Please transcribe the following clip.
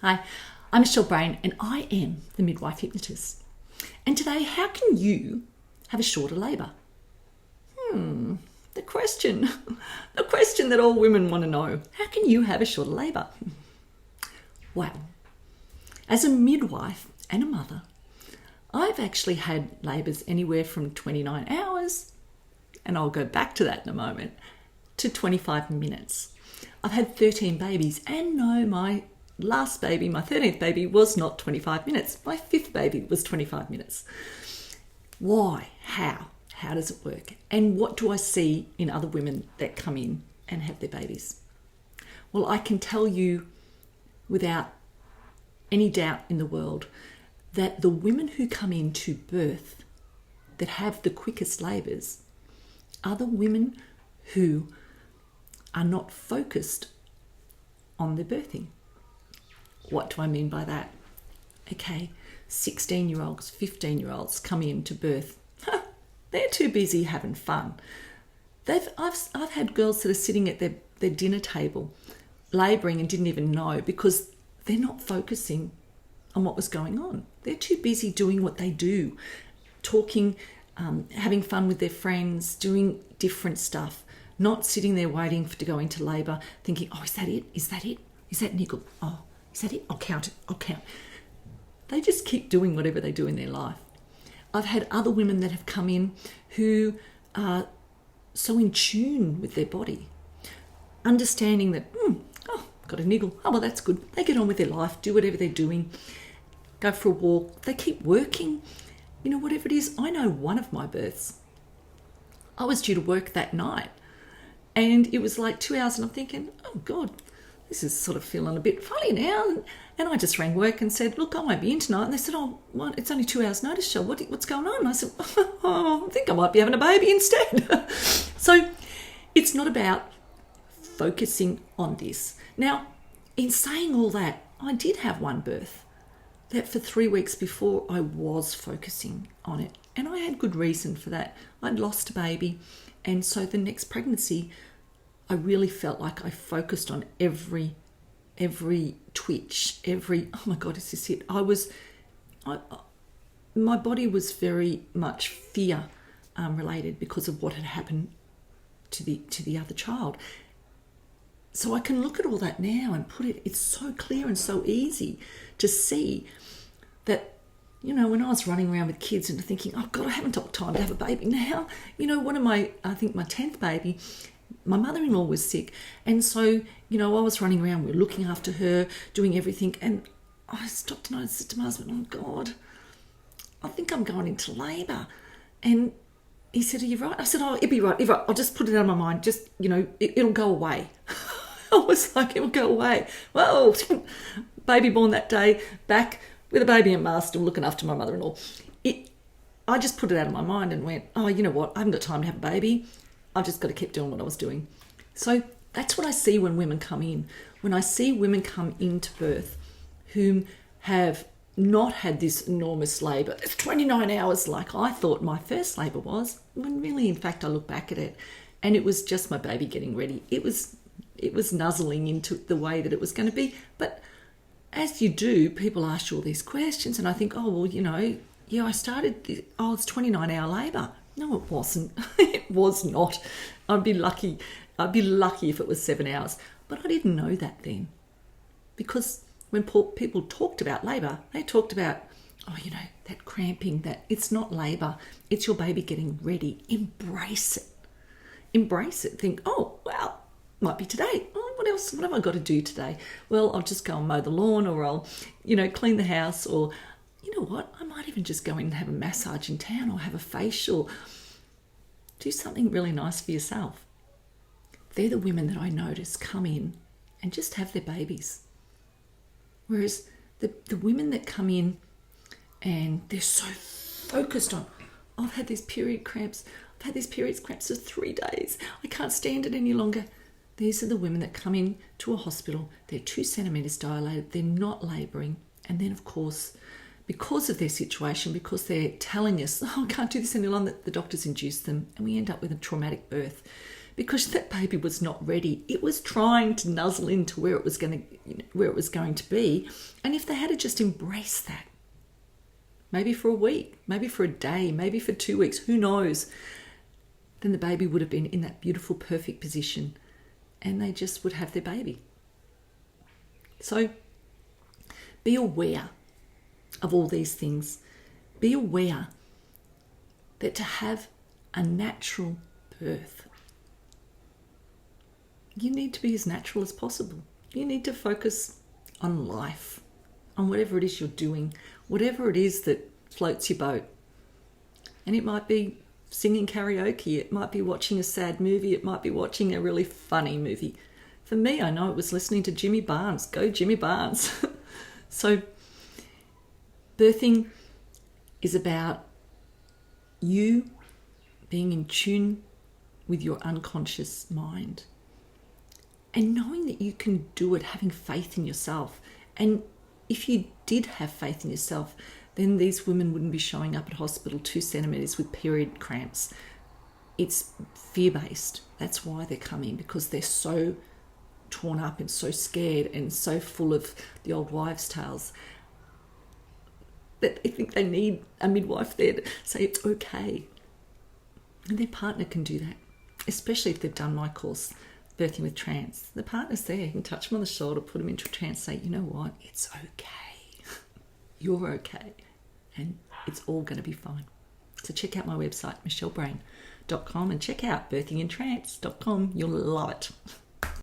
Hi, I'm Michelle Brain and I am the Midwife Hypnotist. And today, how can you have a shorter labour? The question that all women want to know. How can you have a shorter labour? Well, as a midwife and a mother, I've actually had labours anywhere from 29 hours, and I'll go back to that in a moment, to 25 minutes. I've had 13 babies, and no, my last baby, my 13th baby, was not 25 minutes. My 5th baby was 25 minutes. Why? How? How does it work? And what do I see in other women that come in and have their babies? Well, I can tell you without any doubt in the world that the women who come in to birth that have the quickest labours are the women who are not focused on their birthing. What do I mean by that? Okay, 16-year-olds, 15-year-olds come in to birth. They're too busy having fun. I've had girls that are sitting at their dinner table labouring and didn't even know because they're not focusing on what was going on. They're too busy doing what they do, talking, having fun with their friends, doing different stuff, not sitting there waiting to go into labour thinking, oh, is that it? Is that it? Is that niggle? Oh, is that it? I'll count it. I'll count. They just keep doing whatever they do in their life. I've had other women that have come in who are so in tune with their body, understanding that, got a niggle. Oh, well, that's good. They get on with their life, do whatever they're doing, go for a walk. They keep working, whatever it is. I know one of my births, I was due to work that night and it was like 2 hours and I'm thinking, oh God, this is sort of feeling a bit funny now. And I just rang work and said, look, I won't be in tonight. And they said, oh, well, it's only 2 hours notice, Shell. What's going on? And I said, oh, I think I might be having a baby instead. So it's not about focusing on this. Now, in saying all that, I did have one birth that for 3 weeks before I was focusing on it. And I had good reason for that. I'd lost a baby. And so the next pregnancy, I really felt like I focused on every twitch, oh my God, is this it? My body was very much fear related because of what had happened to the other child. So I can look at all that now and it's so clear and so easy to see that, when I was running around with kids and thinking, oh God, I haven't got time to have a baby now. I think my 10th baby, my mother-in-law was sick. And so, I was running around, we were looking after her, doing everything. And I stopped and I said to my husband, oh God, I think I'm going into labour. And he said, are you right? I said, oh, it'll be right. You're right. I'll just put it out of my mind. Just, it'll go away. I was like, it'll go away. Well, baby born that day, back with a baby and ma, still looking after my mother-in-law. I just put it out of my mind and went, oh, you know what? I haven't got time to have a baby. I've just got to keep doing what I was doing. So that's what I see when women come in. When I see women come into birth whom have not had this enormous labour, it's 29 hours like I thought my first labour was, when really, in fact, I look back at it and it was just my baby getting ready. It was nuzzling into the way that it was going to be. But as you do, people ask you all these questions and I think, oh, well, I started, it's 29-hour labour. No, it wasn't. It was not. I'd be lucky if it was 7 hours. But I didn't know that then. Because when people talked about labour, they talked about, that cramping, that it's not labour. It's your baby getting ready. Embrace it. Embrace it. Think, oh, well, might be today. Oh, what else? What have I got to do today? Well, I'll just go and mow the lawn or I'll, clean the house or, you know what? I might even just go in and have a massage in town or have a facial. Do something really nice for yourself. They're the women that I notice come in and just have their babies. Whereas the women that come in and they're so focused on, I've had these period cramps. I've had these period cramps for 3 days. I can't stand it any longer. These are the women that come in to a hospital. They're 2 centimetres dilated. They're not labouring. And then, of course, because of their situation, because they're telling us, oh, I can't do this any longer, the doctors induce them and we end up with a traumatic birth because that baby was not ready. It was trying to nuzzle into where it was going to be. And if they had to just embrace that, maybe for a week, maybe for a day, maybe for 2 weeks, who knows, then the baby would have been in that beautiful, perfect position and they just would have their baby. So be aware of all these things. Be aware that to have a natural birth, you need to be as natural as possible. You need to focus on life, on whatever it is you're doing, whatever it is that floats your boat. And it might be singing karaoke, it might be watching a sad movie, it might be watching a really funny movie. For me, I know it was listening to Jimmy Barnes. Go Jimmy Barnes. So birthing is about you being in tune with your unconscious mind and knowing that you can do it, having faith in yourself. And if you did have faith in yourself, then these women wouldn't be showing up at hospital 2 centimetres with period cramps. It's fear-based. That's why they're coming, because they're so torn up and so scared and so full of the old wives' tales that they think they need a midwife there to say it's okay. And their partner can do that, especially if they've done my course, Birthing with Trance. The partner's there. You can touch them on the shoulder, put them into a trance, say, you know what, it's okay. You're okay. And it's all going to be fine. So check out my website, michellebrain.com, and check out birthingintrance.com. You'll love it.